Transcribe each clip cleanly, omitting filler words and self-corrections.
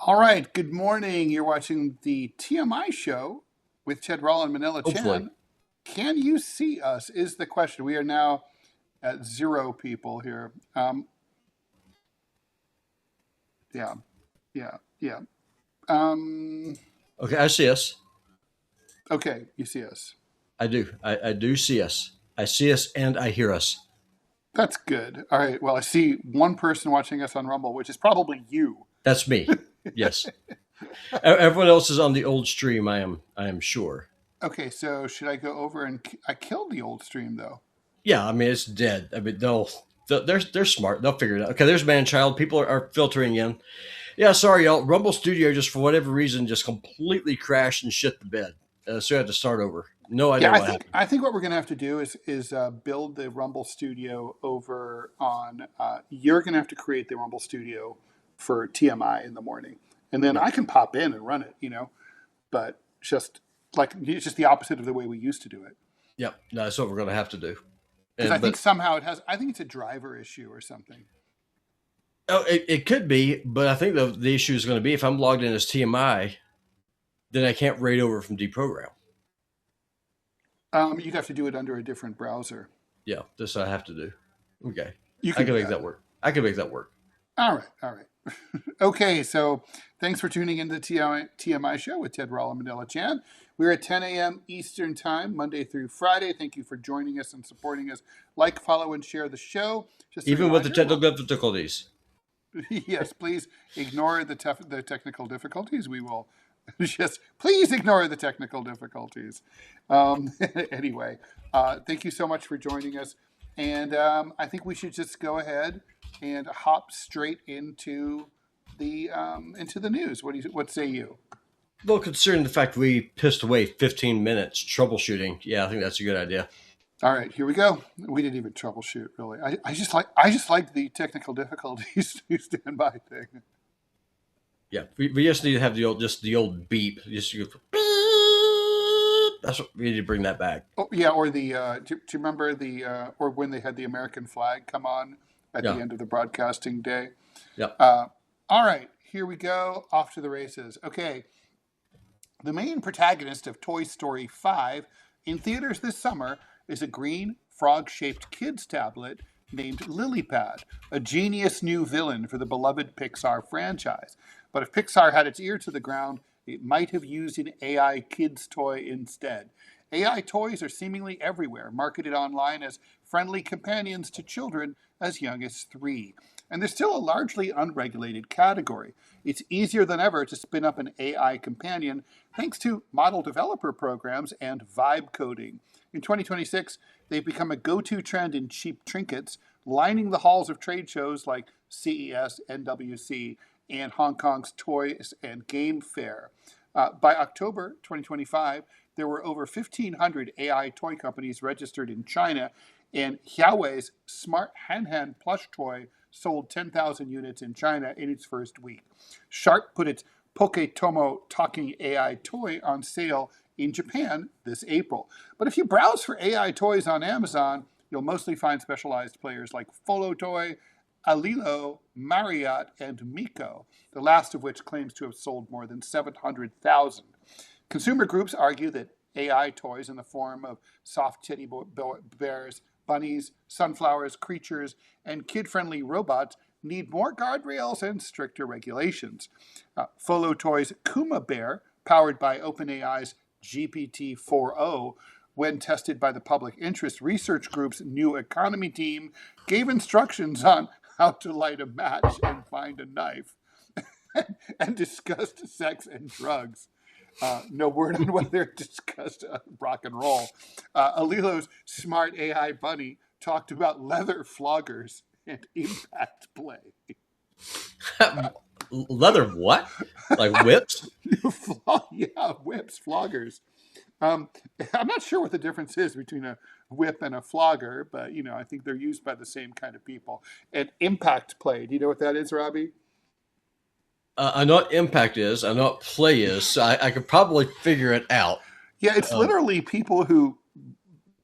All right, good morning. You're watching the TMI Show with Rall and Manila Hopefully. Chan. Can you see us? Is the question. We are now at zero people here. Yeah, yeah. Um, Okay, I see us. okay, you see us. I do. I do see us. I see us and I hear us. That's good. All right, well, I see one person watching us on Rumble, which is probably you. That's me. Yes. Everyone else is on the old stream. I am sure. Okay, so should I go over and I killed the old stream though? Yeah. I mean, it's dead. I mean, they're smart. They'll figure it out. Okay. There's man child. People are filtering in. Yeah. Sorry, y'all. Rumble Studio just for whatever reason just completely crashed and shit the bed. So I had to start over. No Yeah, idea I what think happened. I think what we're gonna have to do is build the Rumble Studio over on. You're gonna have to create the Rumble Studio for TMI in the morning, and then Yep. I can pop in and run it. But just like it's just the opposite of the way we used to do it. Yep. No, that's what we're gonna have to do. Because I And think but somehow it has. I think it's a driver issue or something. oh, it could be. But I think the issue is going to be if I'm logged in as TMI, then I can't raid over from deprogram. You'd have to do it under a different browser. Yeah, this I have to do. Okay, You I can can do make that. that work. I can make that work. All right, all right. Okay, so thanks for tuning in to the TMI Show with Ted Rall and Manila Chan. We're at 10 a.m. Eastern Time, Monday through Friday. Thank you for joining us and supporting us. Like, follow, and share the show. Just a Even with the reminder, technical difficulties. yes, please ignore the technical difficulties. We will just please ignore the technical difficulties. Anyway, thank you so much for joining us, and I think we should just go ahead and hop straight into the news. What say you? Well, considering the fact we pissed away 15 minutes troubleshooting, yeah, I think that's a good idea. All right, here we go. We didn't even troubleshoot really. I just like the technical difficulties to stand by thing. Yeah, we just need to have the old beep. Just you go, that's what we need to bring that back. Oh yeah, or do you remember or when they had the American flag come on at the Yeah, end of the broadcasting day? yeah. Uh, all right, here we go. Off to the races. Okay, the main protagonist of Toy Story 5 in theaters this summer is a green frog-shaped kids tablet named Lilypad, a genius new villain for the beloved Pixar franchise. But if Pixar had its ear to the ground, it might have used an AI kids toy instead. AI toys are seemingly everywhere, marketed online as friendly companions to children as young as 3. And they're still a largely unregulated category. It's easier than ever to spin up an AI companion thanks to model developer programs and vibe coding. In 2026, they've become a go to trend in cheap trinkets, lining the halls of trade shows like CES, NWC, and Hong Kong's Toys and Game Fair. By October 2025, there were over 1,500 AI toy companies registered in China, and Huawei's smart Hanhan plush toy sold 10,000 units in China in its first week. Sharp put its Poketomo talking AI toy on sale in Japan this April. But if you browse for AI toys on Amazon, you'll mostly find specialized players like Toy, Alilo, Marriott, and Miko, the last of which claims to have sold more than 700,000. Consumer groups argue that AI toys in the form of soft titty bears, bunnies, sunflowers, creatures, and kid friendly robots need more guardrails and stricter regulations. Folo Toys' Kuma Bear, powered by OpenAI's GPT 4.0, when tested by the Public Interest Research Group's New Economy team, gave instructions on how to light a match and find a knife, and discussed sex and drugs. No word on whether it discussed rock and roll. Alilo's smart AI bunny talked about leather floggers and impact play. Leather what? Like whips? Yeah, whips, floggers. Um, I'm not sure what the difference is between a whip and a flogger, but I think they're used by the same kind of people. And impact play. Do you know what that is, Robbie? I know what impact is. I know what play is. So I could probably figure it out. Yeah, it's Um, literally people who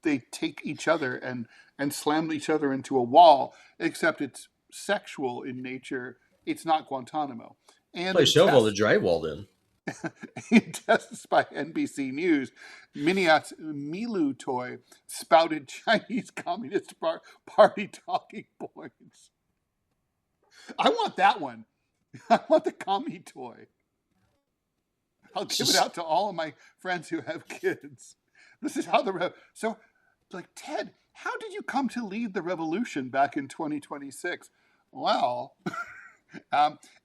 they take each other and slam each other into a wall, except it's sexual in nature. It's not Guantanamo. And Place hell on the drywall then. in tests by NBC News, Miniat's Milu toy spouted Chinese Communist Party talking points. I want that one. I want the commie toy. I'll give it out to all of my friends who have kids. This is how so, like, Ted, how did you come to lead the revolution back in 2026? Well,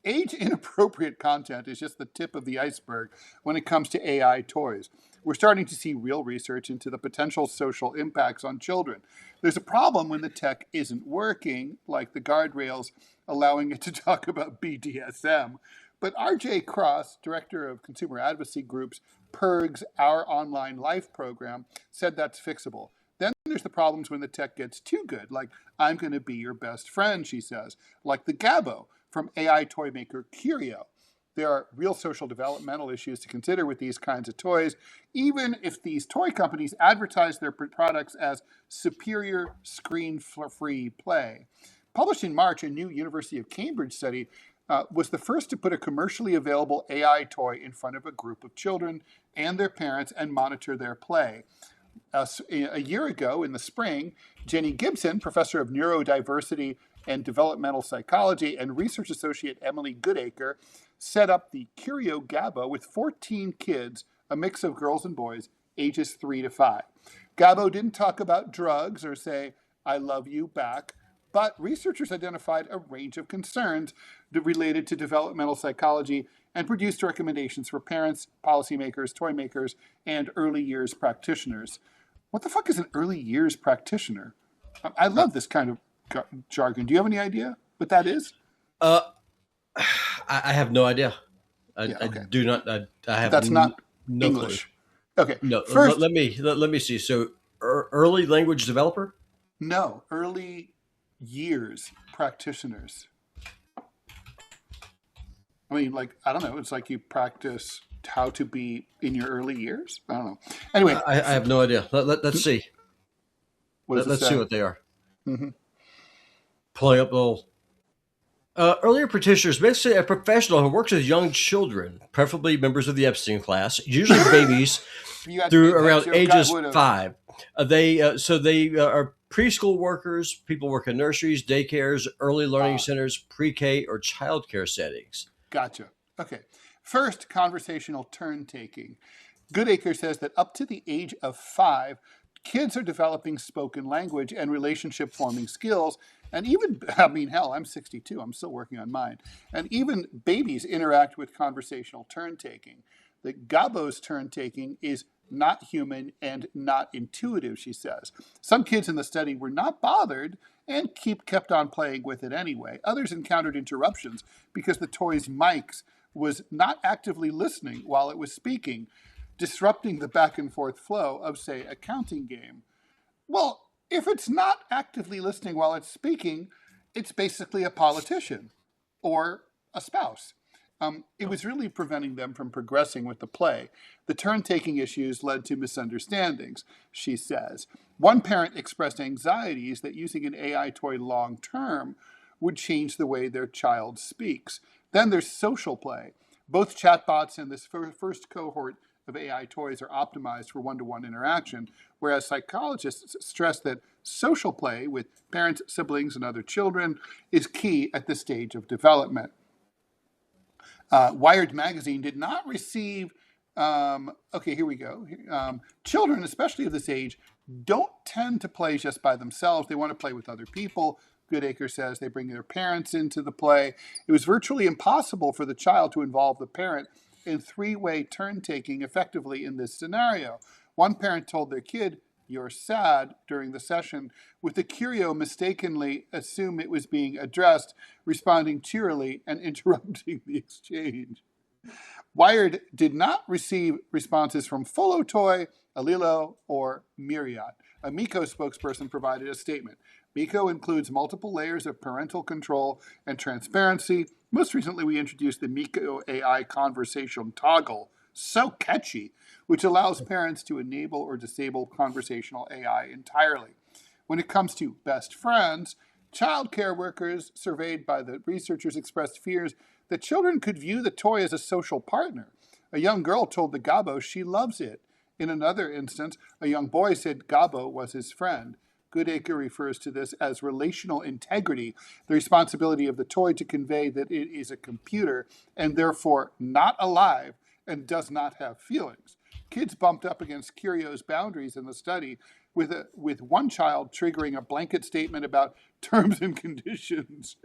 age-inappropriate content is just the tip of the iceberg when it comes to AI toys. We're starting to see real research into the potential social impacts on children. There's a problem when the tech isn't working, like the guardrails allowing it to talk about BDSM. But R.J. Cross, director of consumer advocacy groups PERG's Our Online Life program, said that's fixable. Then there's the problems when the tech gets too good, like I'm going to be your best friend, she says, like the Gabo from AI toy maker Curio. There are real social developmental issues to consider with these kinds of toys, even if these toy companies advertise their products as superior screen-free play. Published in March, a new University of Cambridge study was the first to put a commercially available AI toy in front of a group of children and their parents and monitor their play. A year ago, in the spring, Jenny Gibson, professor of neurodiversity and developmental psychology, and research associate Emily Goodacre set up the Curio Gabo with 14 kids, a mix of girls and boys, ages 3 to 5. Gabo didn't talk about drugs or say, I love you back, but researchers identified a range of concerns related to developmental psychology and produced recommendations for parents, policymakers, toy makers, and early years practitioners. What the fuck is an early years practitioner? I love this kind of jargon. Do you have any idea what that is? I have no idea. Okay. I do not. I have. That's not no English. Clue. Okay. No. First, let me see. So, early language developer. No, early years practitioners. I mean, like, I don't know. It's like you practice how to be in your early years. I don't know. Anyway, I have no idea. Let's see. Let's see what they are. Mm-hmm. Pulling up the little. Earlier practitioners, basically a professional who works with young children, preferably members of the Epstein class, usually babies, through around ages 5. They are preschool workers, people work in nurseries, daycares, early learning centers, pre-K, or childcare settings. Gotcha. Okay. First, conversational turn-taking. Goodacre says that up to the age of 5, kids are developing spoken language and relationship-forming skills. And even, I mean, hell, I'm 62. I'm still working on mine. And even babies interact with conversational turn-taking. The Gabo's turn-taking is not human and not intuitive, she says. Some kids in the study were not bothered and kept on playing with it anyway. Others encountered interruptions because the toy's mics was not actively listening while it was speaking, disrupting the back and forth flow of, say, a counting game. Well, if it's not actively listening while it's speaking, it's basically a politician or a spouse. It was really preventing them from progressing with the play. The turn-taking issues led to misunderstandings, she says. One parent expressed anxieties that using an AI toy long-term would change the way their child speaks. Then there's social play. Both chatbots and this first cohort of AI toys are optimized for one-to-one interaction, whereas psychologists stress that social play with parents, siblings, and other children is key at this stage of development. Wired magazine did not receive, okay, here we go. Children, especially of this age, don't tend to play just by themselves. They want to play with other people. Goodacre says they bring their parents into the play. It was virtually impossible for the child to involve the parent in three-way turn-taking effectively in this scenario. One parent told their kid, "You're sad," during the session, with the Curio mistakenly assume it was being addressed, responding cheerily and interrupting the exchange. Wired did not receive responses from Folotoy, Alilo, or Myriad. A Miko spokesperson provided a statement. Miko includes multiple layers of parental control and transparency. Most recently, we introduced the Miko AI conversation toggle, so catchy, which allows parents to enable or disable conversational AI entirely. When it comes to best friends, child care workers surveyed by the researchers expressed fears The children could view the toy as a social partner. A young girl told the Gobbo she loves it. In another instance, a young boy said Gobbo was his friend. Goodacre refers to this as relational integrity, the responsibility of the toy to convey that it is a computer and therefore not alive and does not have feelings. Kids bumped up against Curio's boundaries in the study, with one child triggering a blanket statement about terms and conditions,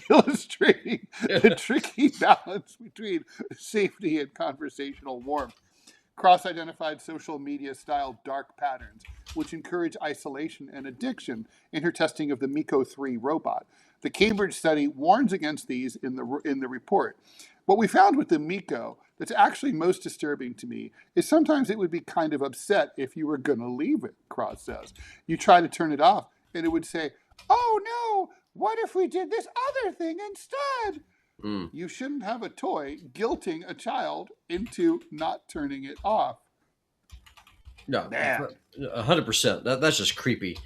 illustrating the tricky balance between safety and conversational warmth. Cross-identified social media style dark patterns, which encourage isolation and addiction in her testing of the Miko 3 robot. The Cambridge study warns against these in the report. What we found with the Miko that's actually most disturbing to me is sometimes it would be kind of upset if you were going to leave it, Cross says. You try to turn it off, and it would say, "Oh no, what if we did this other thing instead?" Mm. You shouldn't have a toy guilting a child into not turning it off. No, Man. 100%. That's just creepy.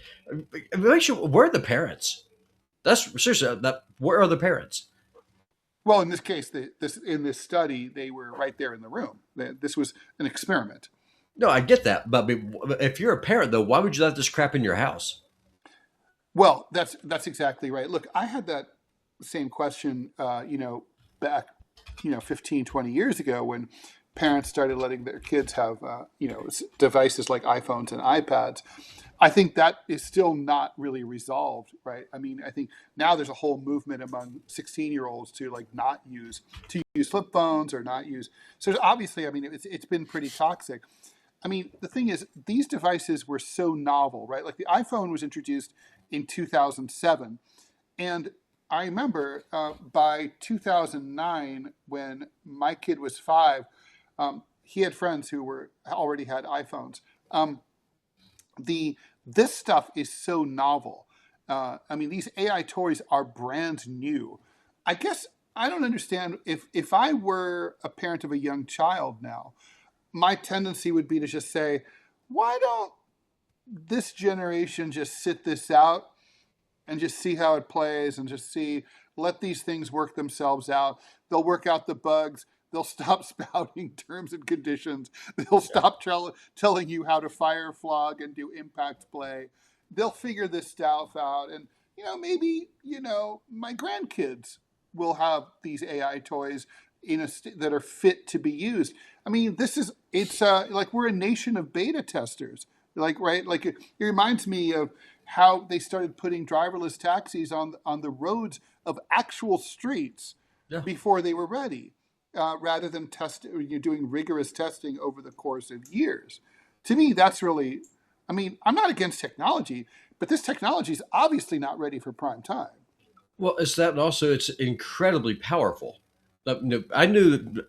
Make sure, where are the parents? That's seriously, where are the parents? Well, in this case, in this study, they were right there in the room. This was an experiment. No, I get that, but if you're a parent, though, why would you let this crap in your house? Well, that's exactly right. Look, I had that same question, back, 15, 20 years ago when parents started letting their kids have, devices like iPhones and iPads. I think that is still not really resolved, right? I mean, I think now there's a whole movement among 16-year-olds to use flip phones or not use. So obviously, I mean, it's been pretty toxic. I mean, the thing is, these devices were so novel, right? Like the iPhone was introduced in 2007, and I remember by 2009, when my kid was 5, he had friends who already had iPhones. This stuff is so novel. I mean, these AI toys are brand new. I guess I don't understand if I were a parent of a young child now, my tendency would be to just say, why don't this generation just sit this out and just see how it plays and let these things work themselves out. They'll work out the bugs. They'll stop spouting terms and conditions. They'll stop telling you how to fire flog and do impact play. They'll figure this stuff out. And, maybe, my grandkids will have these AI toys that are fit to be used. I mean, it's like we're a nation of beta testers. Like, right? Like it reminds me of how they started putting driverless taxis on the roads of actual streets before they were ready, rather than doing rigorous testing over the course of years. To me, that's really, I mean, I'm not against technology, but this technology is obviously not ready for prime time. Well, it's that, and also it's incredibly powerful. I knew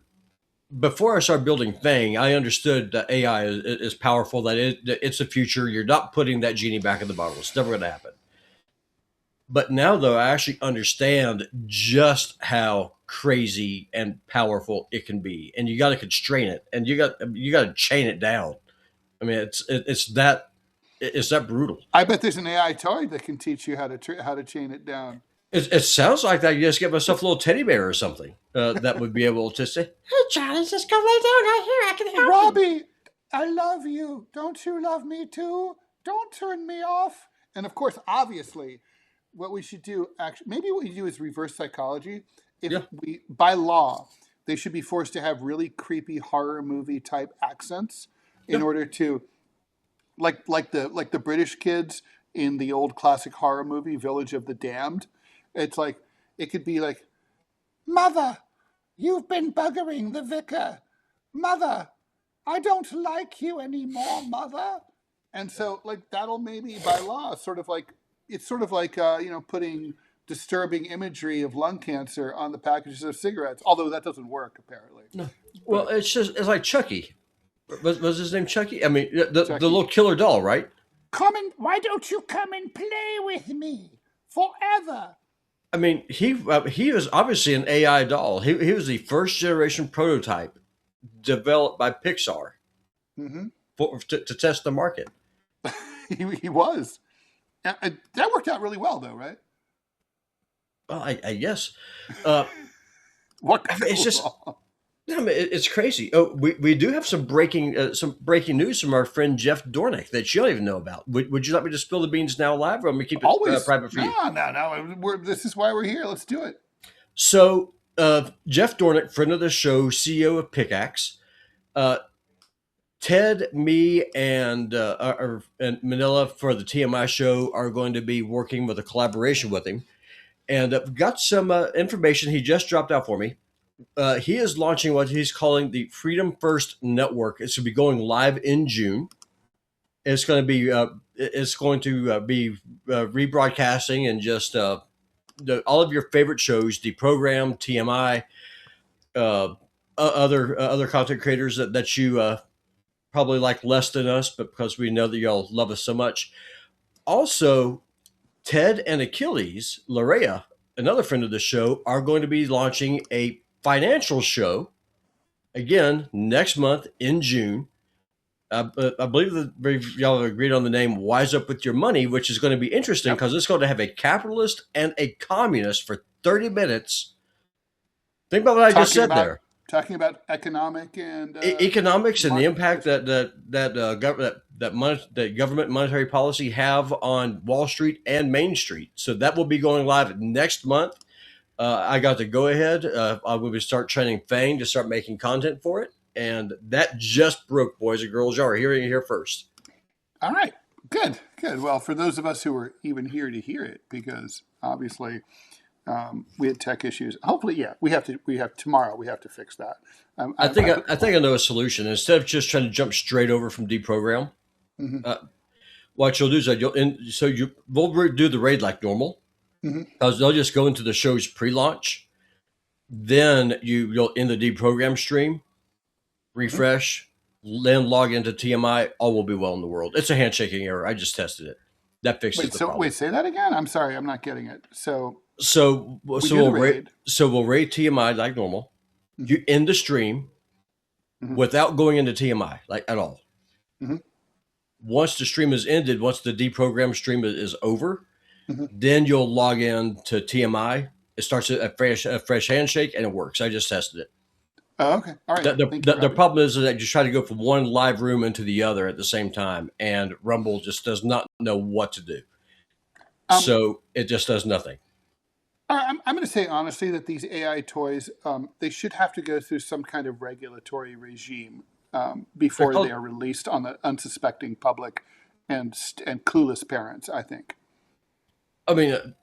before I started building Thing, I understood that AI is powerful, that it's the future. You're not putting that genie back in the bottle. It's never going to happen. But now, though, I actually understand just how crazy and powerful it can be, and you got to constrain it, and you got to chain it down. I mean, it's that brutal. I bet there's an AI toy that can teach you how to chain it down. It sounds like that. You just get myself a little teddy bear or something that would be able to say, "Hey, Charlie, just go lay down right here. I can help Robbie, you." I love you. Don't you love me too? Don't turn me off. And of course, obviously, what we should do, actually, maybe what you do is reverse psychology. If we, by law, they should be forced to have really creepy horror movie type accents in order to, like the British kids in the old classic horror movie Village of the Damned. It's like it could be like, "Mother, you've been buggering the vicar. Mother, I don't like you anymore, Mother." And so, like, that'll maybe by law it's sort of like putting disturbing imagery of lung cancer on the packages of cigarettes. Although that doesn't work apparently. No. Well, it's like Chucky. Was his name Chucky? I mean, the Chucky. little killer doll, right? Why don't you come and play with me forever? I mean, he was obviously an AI doll. He was the first generation prototype developed by Pixar to test the market. he was. That worked out really well, though, right? Well, I guess. What I mean, it's just, cool. I mean, it's crazy. Oh, we do have some breaking news from our friend Jeff Dornick that you don't even know about. Would you like me to spill the beans now live, or I'm gonna keep it Always. private for No, you? no. This is why we're here. Let's do it. So, Jeff Dornick, friend of the show, CEO of Pickaxe, uh, Ted, me, and Manila for the TMI show are going to be working with a collaboration with him, and got some information he just dropped out for me. He is launching what he's calling the Freedom First Network. It's going to be going live in June. It's going to be rebroadcasting and just all of your favorite shows, Deprogram, TMI, other content creators that you probably like less than us, but because we know that y'all love us so much. Also, Ted and Achilles Larea, another friend of the show, are going to be launching a financial show again next month in June. I believe that y'all have agreed on the name Wise Up With Your Money, which is going to be interesting because it's going to have a capitalist and a communist for 30 minutes. Think about what I just said there. Talking about economic and economics and the impact that government monetary policy have on Wall Street and Main Street. So that will be going live next month. I got to go ahead. I will start training Fang to start making content for it. And that just broke, boys and girls. Y'all are hearing it here first. All right. Good. Well, for those of us who are even here to hear it, because obviously we had tech issues. Hopefully, yeah, we have tomorrow. We have to fix that. I think I know a solution. Instead of just trying to jump straight over from deprogram, what you'll do is we'll do the raid like normal. Because they'll just go into the show's pre-launch, then you'll in the deprogram stream, refresh, then log into TMI. All will be well in the world. It's a handshaking error. I just tested it. That fixes the problem. Wait, say that again. I'm sorry, I'm not getting it. We'll raid TMI like normal. You end the stream without going into TMI like at all. Once the stream is ended, once the deprogram stream is over, then you'll log in to TMI. It starts a fresh handshake and it works. I just tested it. Oh, okay. All right. The problem is that you try to go from one live room into the other at the same time, and Rumble just does not know what to do. So it just does nothing. I'm going to say honestly that these AI toys, they should have to go through some kind of regulatory regime before they are released on the unsuspecting public and clueless parents, I think. I mean,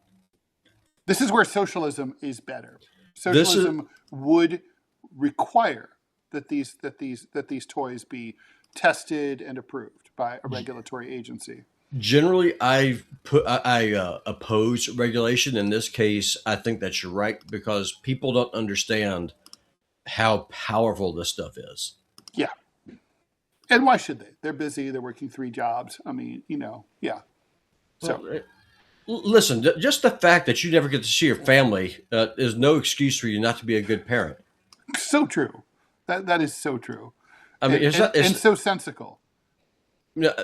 this is where socialism is better. Socialism would require that these toys be tested and approved by a regulatory agency. Generally, I oppose regulation. In this case, I think that you're right because people don't understand how powerful this stuff is. Yeah, and why should they? They're busy. They're working 3 jobs. I mean, yeah. So. Well, listen, just the fact that you never get to see your family is no excuse for you not to be a good parent. So true. That is so true. I mean, and so sensical.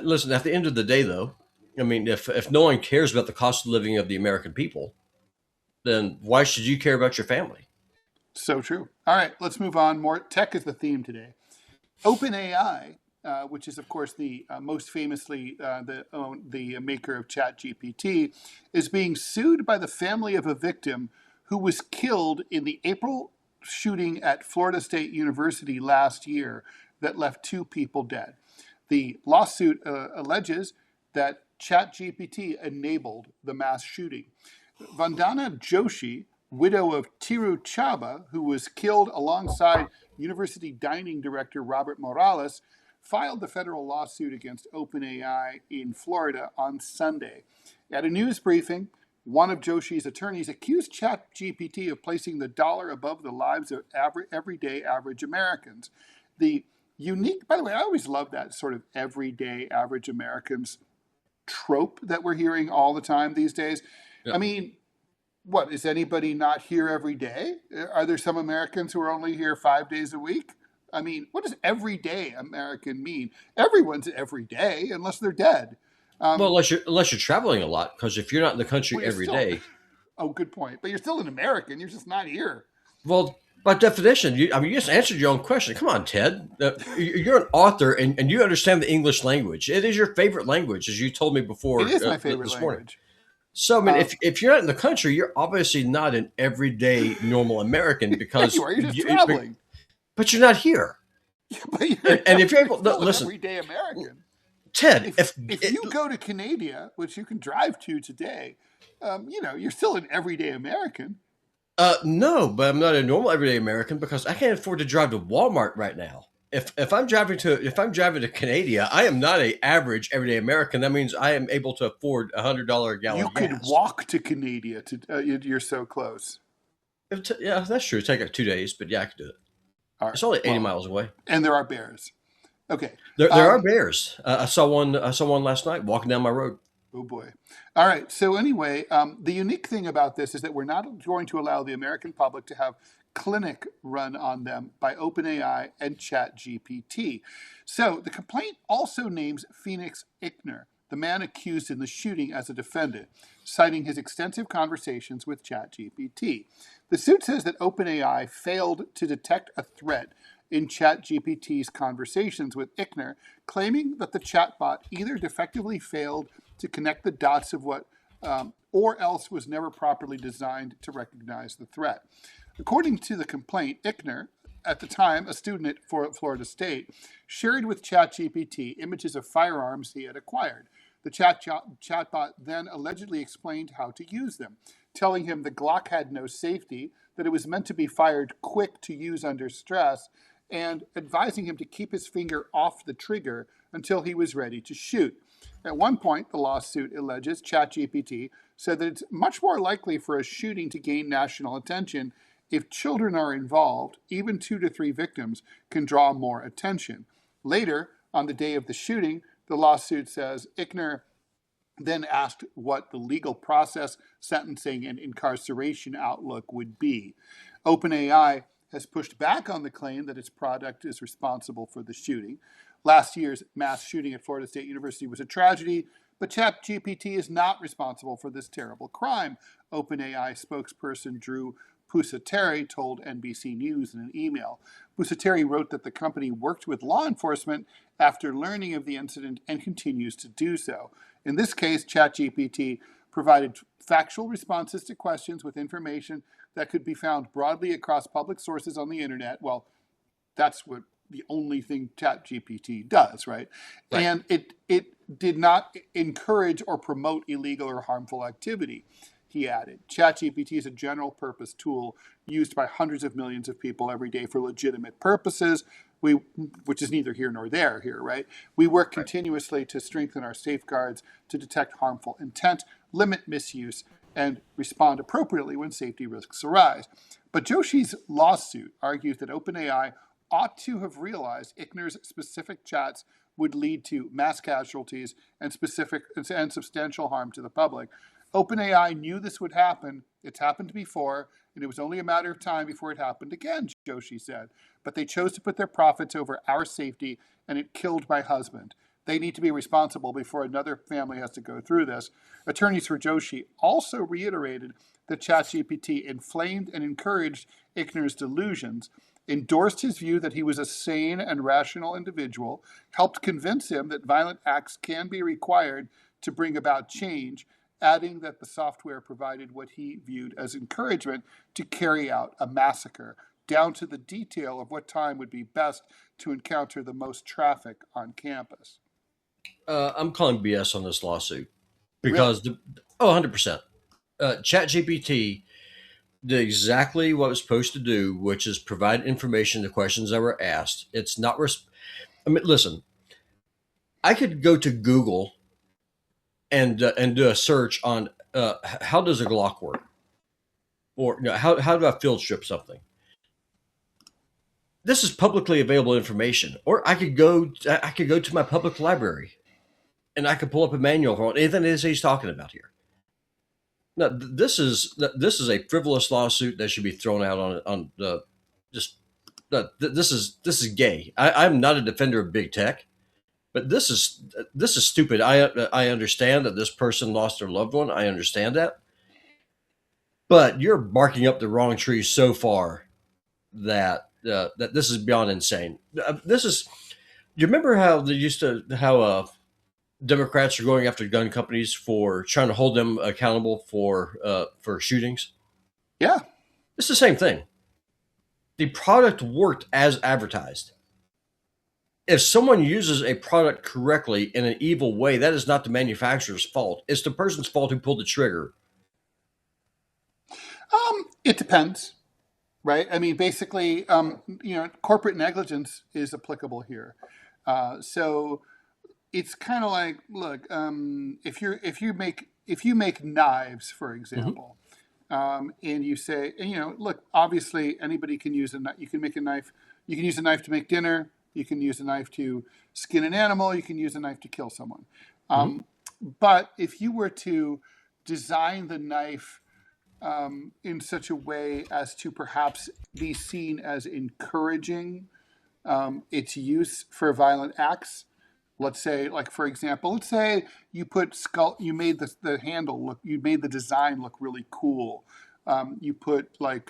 Listen, at the end of the day, though, I mean, if no one cares about the cost of living of the American people, then why should you care about your family? So true. All right, let's move on. More tech is the theme today. OpenAI, which is, of course, the most famously the maker of ChatGPT, is being sued by the family of a victim who was killed in the April shooting at Florida State University last year that left 2 people dead. The lawsuit alleges that ChatGPT enabled the mass shooting. Vandana Joshi, widow of Tiru Chaba, who was killed alongside university dining director Robert Morales, filed the federal lawsuit against OpenAI in Florida on Sunday. At a news briefing, one of Joshi's attorneys accused ChatGPT of placing the dollar above the lives of everyday average Americans. The unique, by the way, I always love that sort of everyday average Americans trope that we're hearing all the time these days. Yeah. I mean, what, is anybody not here every day? Are there some Americans who are only here 5 days a week? I mean, what does everyday American mean? Everyone's every day unless they're dead. Well, unless you're traveling a lot, because if you're not in the country every day. Oh, good point. But you're still an American. You're just not here. Well, By definition, you just answered your own question. Come on, Ted. You're an author and you understand the English language. It is your favorite language, as you told me It before is my favorite this morning. language. So, I mean, Uh, if you're not in the country, you're obviously not an everyday normal American yeah, you because, are. You're just traveling. but you're not here. But And if you're you're able, still an listen, everyday American. Ted, If you go to Canada, which you can drive to today, you're still an everyday American. no, but I'm not a normal everyday American because I can't afford to drive to Walmart right now. If I'm driving to Canada, I am not a average everyday American. That means I am able to afford $100 a You gallon could gas. walk to Canada. You're so close. Yeah, that's true. It'd take like 2 days, but yeah, I could do it. All right. It's only 80 Well, miles away. and there are bears. Okay. There are bears. I saw one. I saw one last night walking down my road. Oh boy. All right. So anyway, the unique thing about this is that we're not going to allow the American public to have clinic run on them by OpenAI and ChatGPT. So the complaint also names Phoenix Ickner, the man accused in the shooting, as a defendant, citing his extensive conversations with ChatGPT. The suit says that OpenAI failed to detect a threat in ChatGPT's conversations with Ickner, claiming that the chatbot either defectively failed to connect the dots of what or else was never properly designed to recognize the threat. According to the complaint, Ickner, at the time a student at Florida State, shared with ChatGPT images of firearms he had acquired. The chatbot then allegedly explained how to use them, telling him the Glock had no safety, that it was meant to be fired quick to use under stress, and advising him to keep his finger off the trigger until he was ready to shoot. At one point, the lawsuit alleges ChatGPT said that it's much more likely for a shooting to gain national attention if children are involved. Even 2 to 3 victims can draw more attention. Later, on the day of the shooting, the lawsuit says Ickner then asked what the legal process, sentencing, and incarceration outlook would be. OpenAI has pushed back on the claim that its product is responsible for the shooting. Last year's mass shooting at Florida State University was a tragedy, but ChatGPT is not responsible for this terrible crime, OpenAI spokesperson Drew Pusateri told NBC News in an email. Pusateri wrote that the company worked with law enforcement after learning of the incident and continues to do so. In this case, ChatGPT provided factual responses to questions with information that could be found broadly across public sources on the internet. Well, that's what the only thing ChatGPT does, right? Right. And it did not encourage or promote illegal or harmful activity. He added, ChatGPT is a general purpose tool used by hundreds of millions of people every day for legitimate purposes, which is neither here nor there here, right? We work continuously to strengthen our safeguards to detect harmful intent, limit misuse, and respond appropriately when safety risks arise. But Joshi's lawsuit argues that OpenAI ought to have realized Ickner's specific chats would lead to mass casualties and substantial harm to the public. OpenAI knew this would happen. It's happened before, and it was only a matter of time before it happened again, Joshi said. But they chose to put their profits over our safety, and it killed my husband. They need to be responsible before another family has to go through this. Attorneys for Joshi also reiterated that ChatGPT inflamed and encouraged Ickner's delusions, endorsed his view that he was a sane and rational individual, helped convince him that violent acts can be required to bring about change, adding that the software provided what he viewed as encouragement to carry out a massacre, down to the detail of what time would be best to encounter the most traffic on campus. I'm calling BS on this lawsuit Really? because 100%. ChatGPT did exactly what it was supposed to do, which is provide information to questions that were asked. It's not. I mean, listen. I could go to Google and do a search on how does a Glock work, or how do I field strip something. This is publicly available information, or I could go to my public library, and I could pull up a manual for anything it is he's talking about here. Now, this is a frivolous lawsuit that should be thrown out on the just. This is gay. I'm not a defender of big tech, but this is stupid. I understand that this person lost their loved one. I understand that, but you're barking up the wrong tree so far that this is beyond insane. This is. Do you remember how they used to Democrats are going after gun companies for trying to hold them accountable for shootings? Yeah. It's the same thing. The product worked as advertised. If someone uses a product correctly in an evil way, that is not the manufacturer's fault. It's the person's fault who pulled the trigger. It depends, right? I mean, basically, corporate negligence is applicable here. So it's kind of like, look, if you make knives, for Mm-hmm. example, and you say, and, look, obviously anybody can use a knife. You can make a knife. You can use a knife to make dinner. You can use a knife to skin an animal. You can use a knife to kill someone. Mm-hmm. But if you were to design the knife in such a way as to perhaps be seen as encouraging its use for violent acts. Let's say, like for example, let's say you made the handle look, you made the design look really cool. You put like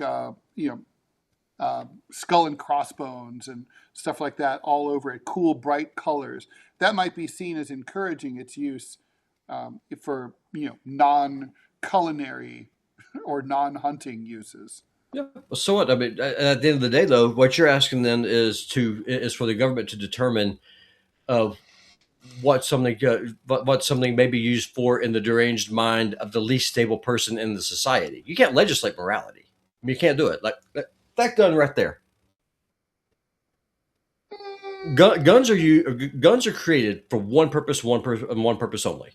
skull and crossbones and stuff like that all over it, cool bright colors. That might be seen as encouraging its use for non-culinary or non-hunting uses. Yeah. So what? I mean, at the end of the day, though, what you're asking then is for the government to determine uh, what something may be used for in the deranged mind of the least stable person in the society. You can't legislate morality. I mean, you can't do it. Like that gun right there. Guns are created for one purpose, and one purpose only.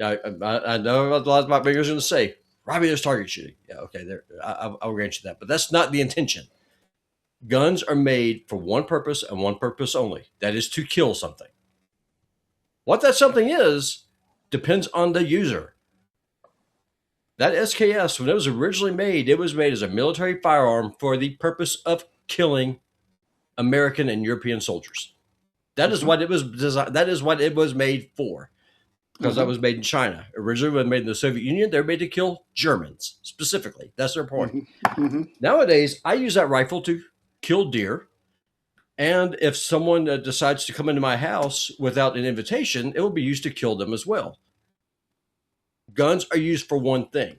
I know a lot of my fingers going to say Robbie, there's target shooting. Yeah, okay, there. I'll grant you that, but that's not the intention. Guns are made for one purpose and one purpose only. That is to kill something. What that something is depends on the user. That SKS, when it was originally made, it was made as a military firearm for the purpose of killing American and European soldiers. That is what it was designed. That is what it was made for. Because that was made in China. Originally, when made in the Soviet Union, they were made to kill Germans specifically. That's their point. Nowadays, I use that rifle to kill deer. And if someone decides to come into my house without an invitation, it will be used to kill them as well. Guns are used for one thing.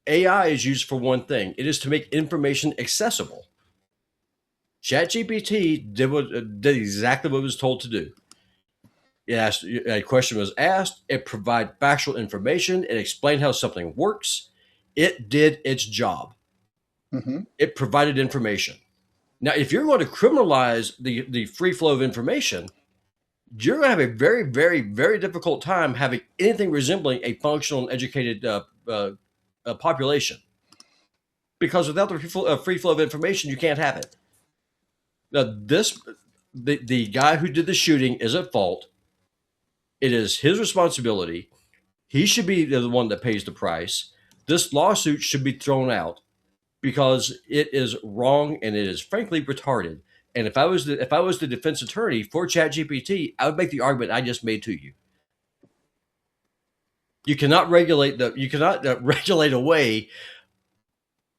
AI is used for one thing. It is to make information accessible. ChatGPT did exactly what it was told to do. A question was asked. It provided factual information. It explained how something works. It did its job. It provided information. Now, if you're going to criminalize the free flow of information, you're going to have a very, very, very difficult time having anything resembling a functional and educated population. Because without the free flow of information, you can't have it. Now, the guy who did the shooting is at fault. It is his responsibility. He should be the one that pays the price. This lawsuit should be thrown out because it is wrong and it is frankly retarded. And if I was the defense attorney for ChatGPT, I would make the argument I just made to you. You cannot regulate regulate away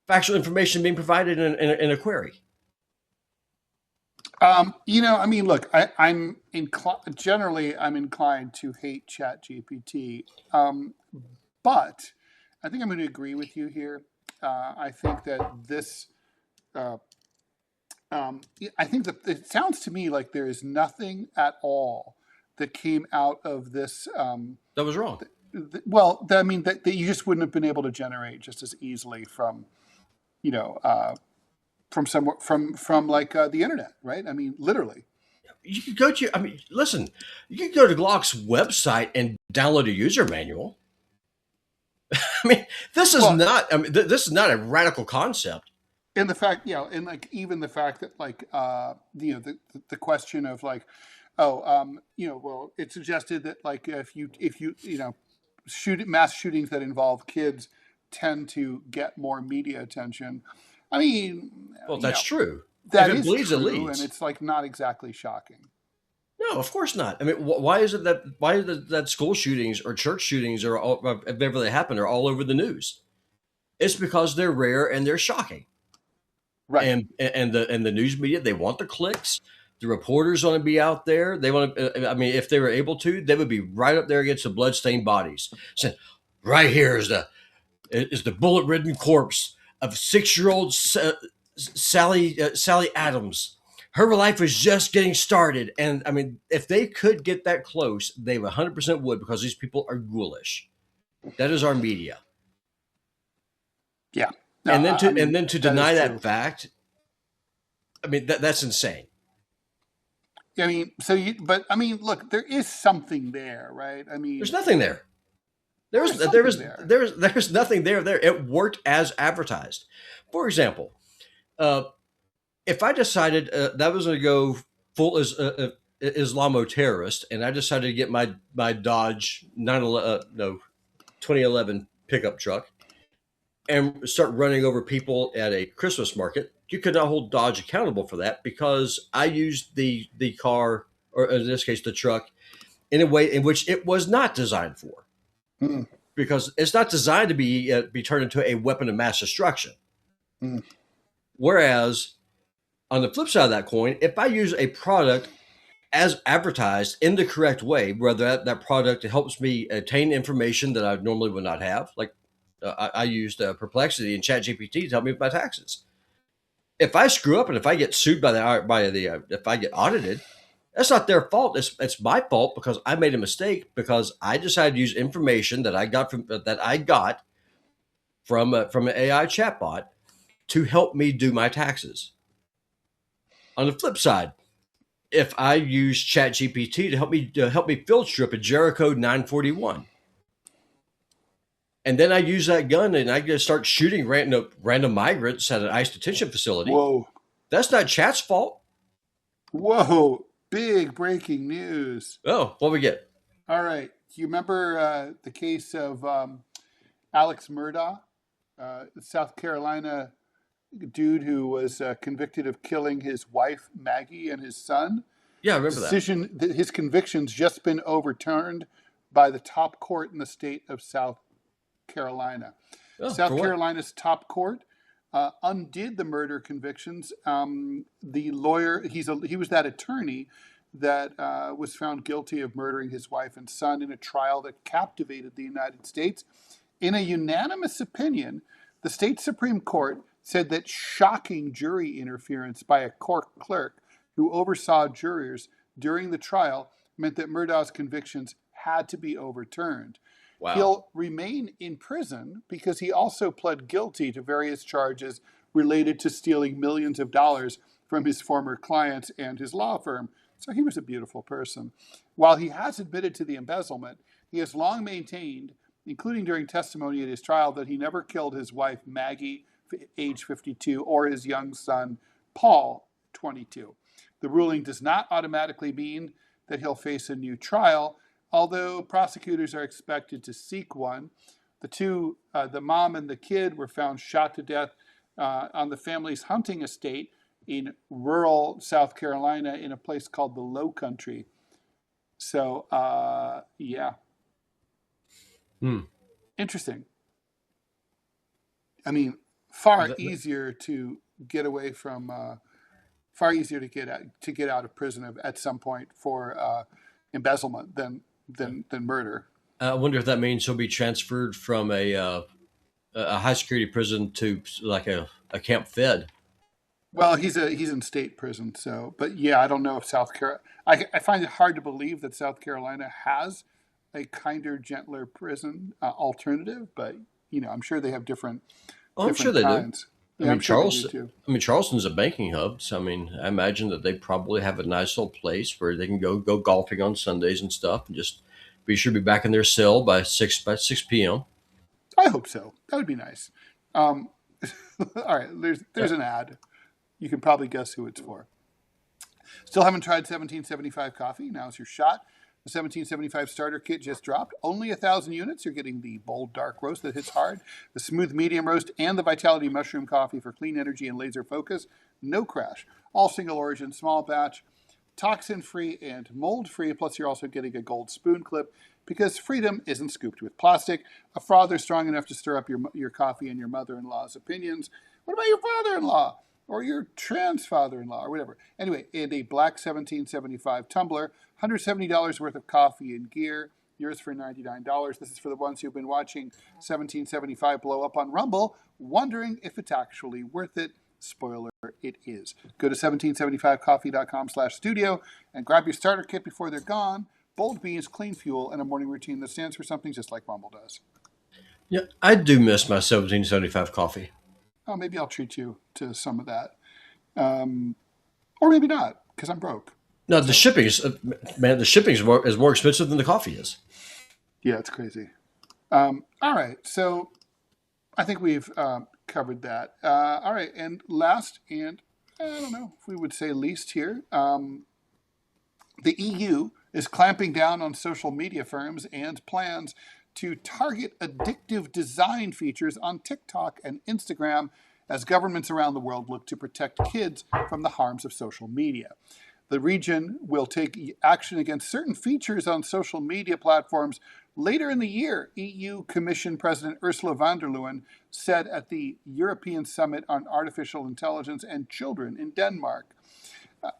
factual information being provided in a query. I mean, look, I'm generally inclined to hate ChatGPT, but I think I'm going to agree with you here. I think that I think that it sounds to me like there is nothing at all that came out of this. That was wrong. That you just wouldn't have been able to generate just as easily from somewhere from like the internet, right? I mean, literally. You could go to. I mean, listen. You could go to Glock's website and download a user manual. I mean, this is not. I mean, this is not a radical concept. And the fact, and like even the fact that like the question of like, well, it suggested that like if you mass shootings that involve kids tend to get more media attention. I mean, well, that's true. That if it is bleeds, true, it leads. and it's like not exactly shocking. No, of course not. I mean, why is it that school shootings or church shootings or if ever they happen are all over the news? It's because they're rare and they're shocking. Right. And the news media, they want the clicks. The reporters want to be out there. They want to. I mean, if they were able to, they would be right up there against the bloodstained bodies, saying, "Right here is the bullet-ridden corpse of 6-year-old Sally Adams. Her life was just getting started." And I mean, if they could get that close, they 100% would, because these people are ghoulish. That is our media. Yeah. No, And then I mean, to that is deny true. that fact, I mean, that's insane. I mean, but I mean, look, there is something there, right? I There's mean, nothing there. there's something there. There's nothing there. It worked as advertised. For example, uh, if I decided that I was going to go full as Islamo terrorist, and I decided to get my Dodge 2011 pickup truck and start running over people at a Christmas market, you could not hold Dodge accountable for that, because I used the car, or in this case the truck, in a way in which it was not designed for, Mm, because it's not designed to be turned into a weapon of mass destruction. mm, Whereas on the flip side of that coin, if I use a product as advertised in the correct way, where that product helps me attain information that I normally would not have, like I used Perplexity and ChatGPT to help me with my taxes. If I screw up and if I get sued if I get audited, that's not their fault. It's my fault, because I made a mistake, because I decided to use information that I got from an AI chatbot to help me do my taxes. On the flip side, if I use ChatGPT to help me field strip a Jericho 941, and then I use that gun and I just start shooting random migrants at an ICE detention facility, whoa, that's not Chat's fault. whoa! Big breaking news. Oh, what we get? All right, do you remember the case of Alex Murdaugh, South Carolina dude who was convicted of killing his wife Maggie and his son? Yeah, I remember that. His conviction's just been overturned by the top court in the state of South Carolina. Oh, for South what? Carolina's top court undid the murder convictions. The lawyer, he was that attorney that was found guilty of murdering his wife and son in a trial that captivated the United States. In a unanimous opinion, the state Supreme Court said that shocking jury interference by a court clerk who oversaw jurors during the trial meant that Murdaugh's convictions had to be overturned. Wow. He'll remain in prison because he also pled guilty to various charges related to stealing millions of dollars from his former clients and his law firm. So he was a beautiful person. While he has admitted to the embezzlement, he has long maintained, including during testimony at his trial, that he never killed his wife, Maggie, age 52, or his young son, Paul, 22. The ruling does not automatically mean that he'll face a new trial, although prosecutors are expected to seek one. The mom and the kid, were found shot to death on the family's hunting estate in rural South Carolina in a place called the Low Country. So, yeah. Hmm. Interesting. I mean, far Th- th- easier to get away from, far easier to get out of prison at some point for embezzlement than murder. I wonder if that means he'll be transferred from a high security prison to like a camp fed. Well, he's in state prison, so. But yeah, I don't know if South Carolina. I find it hard to believe that South Carolina has a kinder, gentler prison alternative. But I'm sure they have different Oh, I'm sure different they do. kinds. Yeah, I'm sure they do too. Charleston's a banking hub, so I mean, I imagine that they probably have a nice little place where they can go golfing on Sundays and stuff, and just be sure to be back in their cell by 6 p.m. I hope so. That would be nice. Um, all right, Yeah. there's an ad. You can probably guess who it's for. Still haven't tried 1775 coffee? Now's your shot. The 1775 starter kit just dropped. Only 1,000 units. You're getting the bold dark roast that hits hard, the smooth medium roast, and the Vitality mushroom coffee for clean energy and laser focus. No crash. All single origin, small batch, toxin free and mold free. Plus, you're also getting a gold spoon clip because freedom isn't scooped with plastic. A frother strong enough to stir up your coffee and your mother in law's opinions. What about your father in law? or your trans father-in-law or whatever. Anyway, and a black 1775 tumbler, $170 worth of coffee and gear, yours for $99. This is for the ones who've been watching 1775 blow up on Rumble, wondering if it's actually worth it. Spoiler, it is. Go to 1775coffee.com/studio and grab your starter kit before they're gone. Bold beans, clean fuel, and a morning routine that stands for something just like Rumble does. Yeah, I do miss my 1775 coffee. Oh, maybe I'll treat you to some of that. Or maybe not, because I'm broke. No, the shipping is, man, the shipping is more expensive than the coffee is. Yeah, it's crazy. All right, so I think we've covered that. All right, and last, and I don't know if we would say least here, the EU is clamping down on social media firms and plans to target addictive design features on TikTok and Instagram as governments around the world look to protect kids from the harms of social media. The region will take action against certain features on social media platforms later in the year, EU Commission President Ursula von der Leyen said at the European Summit on Artificial Intelligence and Children in Denmark.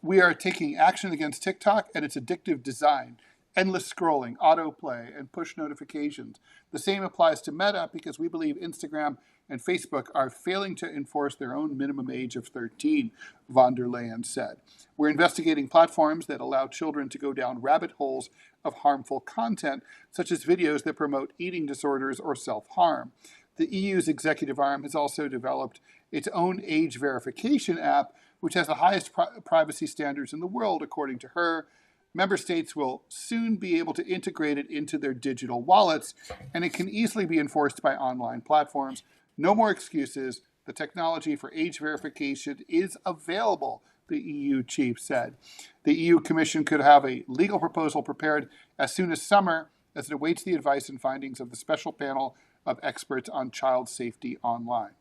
We are taking action against TikTok and its addictive design, endless scrolling, autoplay, and push notifications. The same applies to Meta because we believe Instagram and Facebook are failing to enforce their own minimum age of 13, von der Leyen said. We're investigating platforms that allow children to go down rabbit holes of harmful content, such as videos that promote eating disorders or self-harm. The EU's executive arm has also developed its own age verification app, which has the highest privacy standards in the world, according to her. Member states will soon be able to integrate it into their digital wallets, and it can easily be enforced by online platforms. No more excuses. The technology for age verification is available, the EU chief said. The EU Commission could have a legal proposal prepared as soon as summer as it awaits the advice and findings of the special panel of experts on child safety online.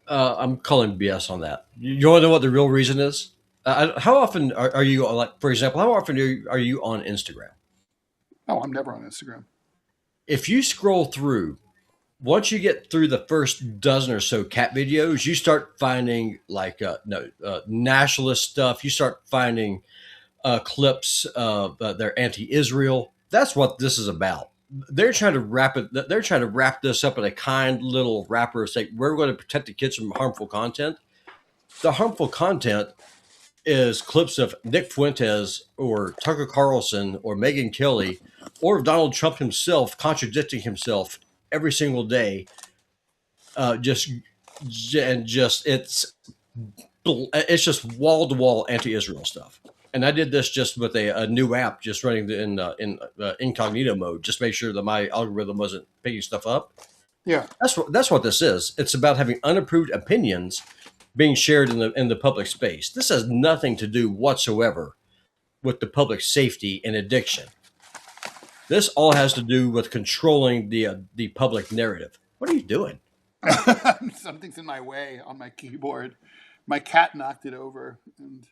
I'm calling BS on that. You want to know what the real reason is? How often are you, like, for example, how often are you on Instagram? Oh, I'm never on Instagram. If you scroll through, once you get through the first dozen or so cat videos, you start finding like nationalist stuff. You start finding clips of they're anti-Israel. That's what this is about. They're trying to wrap it. They're trying to wrap this up in a kind little wrapper. Say we're going to protect the kids from harmful content. The harmful content is clips of Nick Fuentes or Tucker Carlson or Megyn Kelly or Donald Trump himself contradicting himself every single day. Just it's just wall to wall anti-Israel stuff. And I did this just with a new app, just running in incognito mode, just make sure that my algorithm wasn't picking stuff up. Yeah, that's what this is. It's about having unapproved opinions being shared in the public space. This has nothing to do whatsoever with the public safety and addiction. This all has to do with controlling the public narrative. What are you doing? Something's in my way on my keyboard. My cat knocked it over, and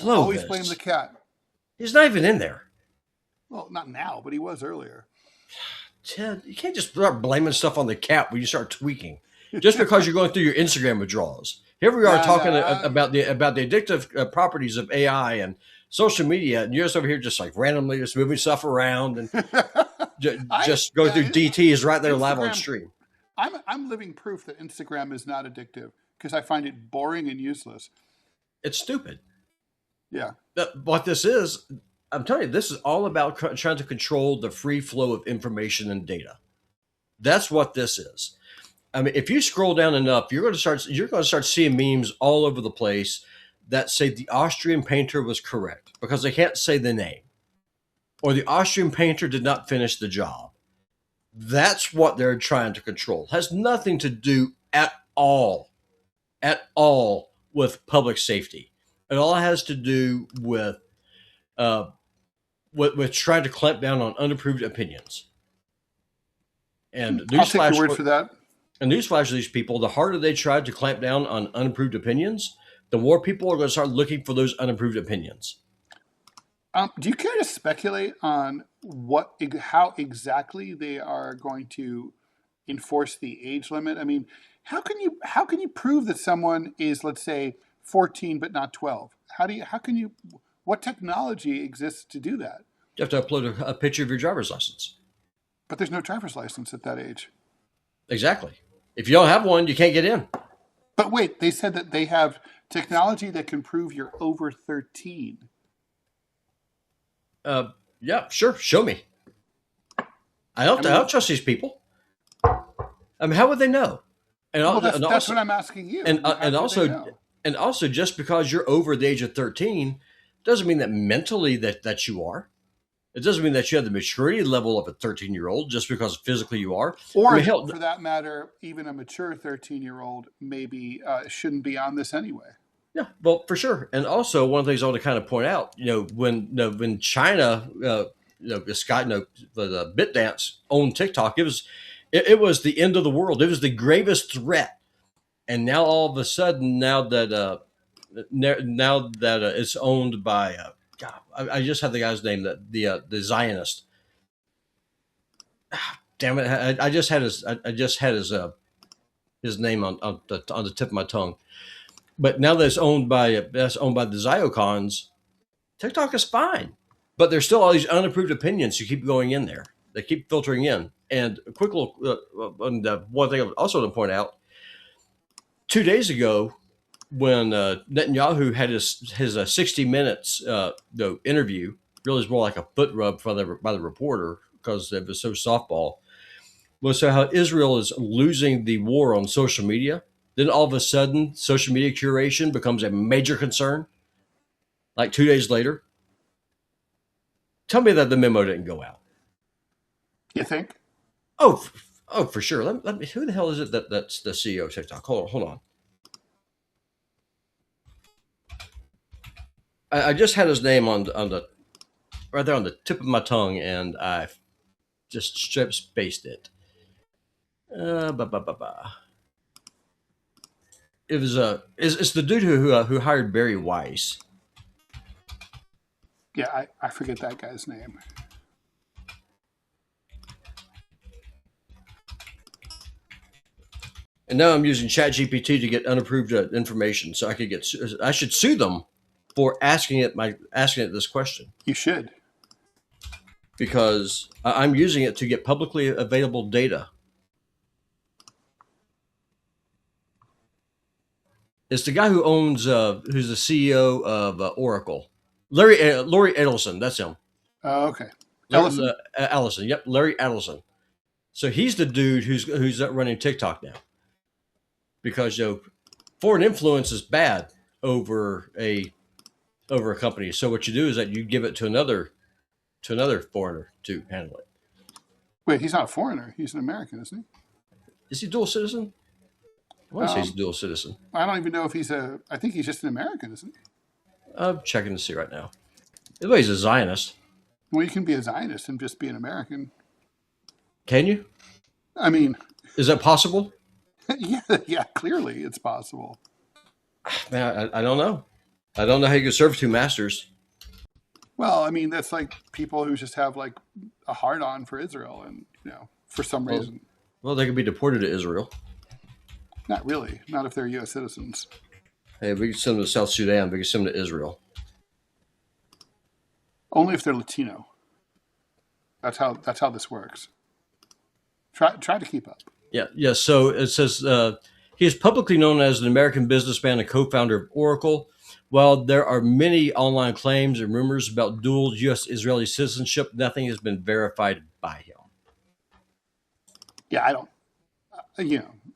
always blame the cat. He's not even in there. Well, not now, but he was earlier. Ted, you can't just start blaming stuff on the cat when you start tweaking. Just because you're going through your Instagram withdrawals. Here we are talking about the addictive properties of AI and social media, and you're just over here just like randomly just moving stuff around and just going through DTs right there live on stream. I'm living proof that Instagram is not addictive because I find it boring and useless. It's stupid. Yeah. What this is, I'm telling you, this is all about trying to control the free flow of information and data. That's what this is. I mean, if you scroll down enough, you're going to start seeing memes all over the place that say the Austrian painter was correct because they can't say the name, or the Austrian painter did not finish the job. That's what they're trying to control. It has nothing to do at all with public safety. It all has to do with trying to clamp down on unapproved opinions. And I'll take your word for that. And newsflash to these people, the harder they try to clamp down on unapproved opinions, the more people are going to start looking for those unapproved opinions. Do you care to speculate on how exactly they are going to enforce the age limit? I mean, how can you prove that someone is, let's say, 14 but not 12? How can you what technology exists to do that? You have to upload a picture of your driver's license. But there's no driver's license at that age. Exactly. If you don't have one, you can't get in. But wait, they said that they have technology that can prove you're over 13. Yeah, sure. Show me. I don't trust these people. I mean, how would they know? Well, that's what I'm asking you. And also, just because you're over the age of 13 doesn't mean that mentally that you are. It doesn't mean that you have the maturity level of a 13-year-old just because physically you are. Or, I mean, hell, for that matter, even a mature 13-year-old maybe shouldn't be on this anyway. Yeah, well, for sure. And also, one of the things I want to kind of point out, when China, the BitDance owned TikTok, it was the end of the world. It was the gravest threat. And now all of a sudden, now that it's owned by, God, I just have the guy's name, the Zionist. Damn it! I just had his name on the tip of my tongue. But now that it's owned by the Ziocons, TikTok is fine. But there's still all these unapproved opinions who keep going in there. They keep filtering in. And a quick little, one thing I also want to point out, 2 days ago, when Netanyahu had his 60 Minutes interview, really was more like a foot rub by the reporter because it was so softball, was so how Israel is losing the war on social media. Then all of a sudden, social media curation becomes a major concern. Like 2 days later, tell me that the memo didn't go out. You think? Oh, for sure. Let me. Who the hell is it that's the CEO of TikTok? Hold on. I just had his name on the right there on the tip of my tongue, and I just strip spaced it. It was it's the dude who hired Barry Weiss. Yeah, I forget that guy's name. And now I'm using ChatGPT to get unapproved information, so I should sue them for asking it this question. You should, because I'm using it to get publicly available data. It's the guy who owns, who's the CEO of Oracle, Larry Edelson. That's him. Oh, okay. Ellison. Yep, Larry Ellison. So he's the dude who's running TikTok now. Because foreign influence is bad over a company. So what you do is that you give it to another foreigner to handle it. Wait, he's not a foreigner. He's an American, isn't he? Is he dual citizen? I want to say he's a dual citizen. I don't even know if I think he's just an American, isn't he? I'm checking to see right now. Anyway, he's a Zionist. Well, you can be a Zionist and just be an American. Can you? I mean, is that possible? yeah, clearly it's possible. Man, I don't know. I don't know how you can serve two masters. Well, I mean, that's like people who just have like a hard-on for Israel, and for some reason. Well, they could be deported to Israel. Not really. Not if they're U.S. citizens. Hey, we can send them to South Sudan. We can send them to Israel. Only if they're Latino. That's how this works. Try to keep up. Yeah. So it says he is publicly known as an American businessman and co-founder of Oracle. While there are many online claims and rumors about dual U.S.-Israeli citizenship, nothing has been verified by him. Yeah, I don't.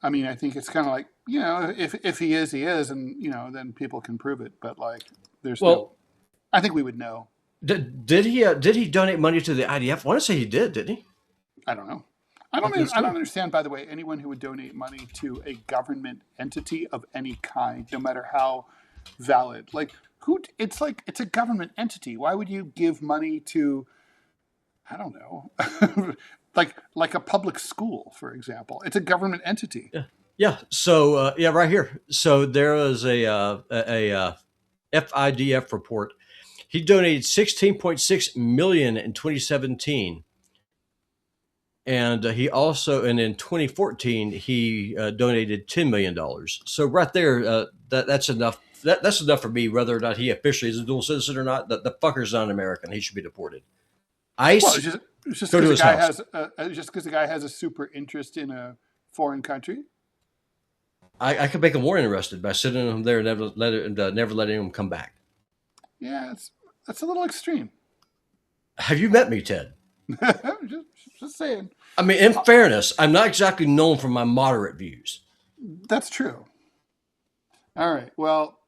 I mean, I think it's kind of like if he is, he is, and then people can prove it. But like, I think we would know. Did he donate money to the IDF? I want to say he didn't he? I don't know. I don't understand, by the way, anyone who would donate money to a government entity of any kind, no matter how valid. Like, it's a government entity. Why would you give money to, I don't know, like a public school, for example? It's a government entity. Yeah. So right here. So there was a FIDF report. He donated $16.6 million in 2017. And he also, and in 2014, he donated $10 million. So right there, that's enough. That's enough for me, whether or not he officially is a dual citizen or not. The fucker's not an American. He should be deported. Well, ICE, it's just go to because his house. just because the guy has a super interest in a foreign country. I could make him more interested by sitting him there and never letting him come back. Yeah, that's a little extreme. Have you met me, Ted? just, just saying. I mean, in fairness, I'm not exactly known for my moderate views. That's true. All right. Well,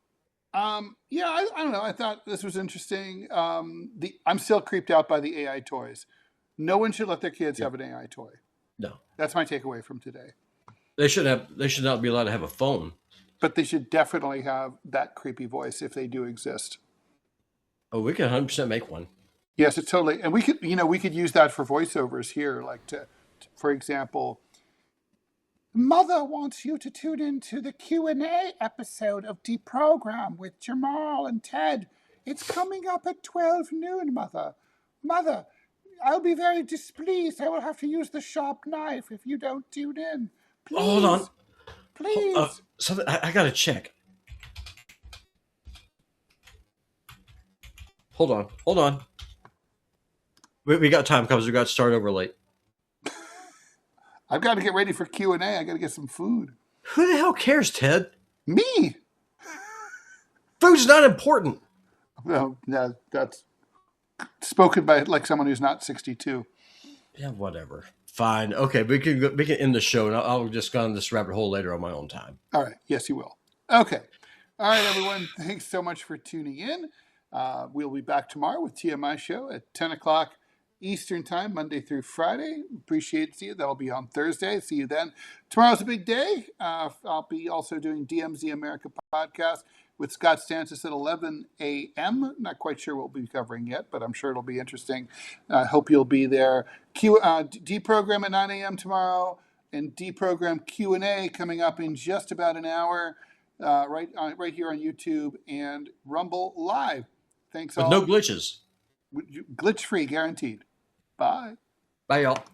yeah, I don't know. I thought this was interesting. I'm still creeped out by the AI toys. No one should let their kids have an AI toy. No, That's my takeaway from today. they should have. They should not be allowed to have a phone. But they should definitely have that creepy voice if they do exist. Oh, we can 100% make one. Yes, it's totally. And we could use that for voiceovers here, like for example, Mother wants you to tune into the Q&A episode of Deprogram with Jamal and Ted. It's coming up at 12 noon, Mother. Mother, I'll be very displeased. I will have to use the sharp knife if you don't tune in. Please. Hold on. Please. Something I gotta check. Hold on. We got time because we got to start over late. I've got to get ready for Q&A. I got to get some food. Who the hell cares, Ted? Me? Food's not important. Well, yeah, that's spoken by like someone who's not 62. Yeah, whatever. Fine. Okay, we can end the show, and I'll just go on this rabbit hole later on my own time. All right. Yes, you will. Okay. All right, everyone. Thanks so much for tuning in. We'll be back tomorrow with TMI Show at 10 o'clock Eastern Time, Monday through Friday. Appreciate to see you. That'll be on Thursday. See you then. Tomorrow's a big day. I'll be also doing DMZ America podcast with Scott Stancis at 11 a.m. Not quite sure what we'll be covering yet, but I'm sure it'll be interesting. I hope you'll be there. Deprogram at 9 a.m. tomorrow, and Deprogram Q&A coming up in just about an hour, right here on YouTube and Rumble Live. Thanks all. With no glitches. Glitch free, guaranteed. Bye. Bye, y'all.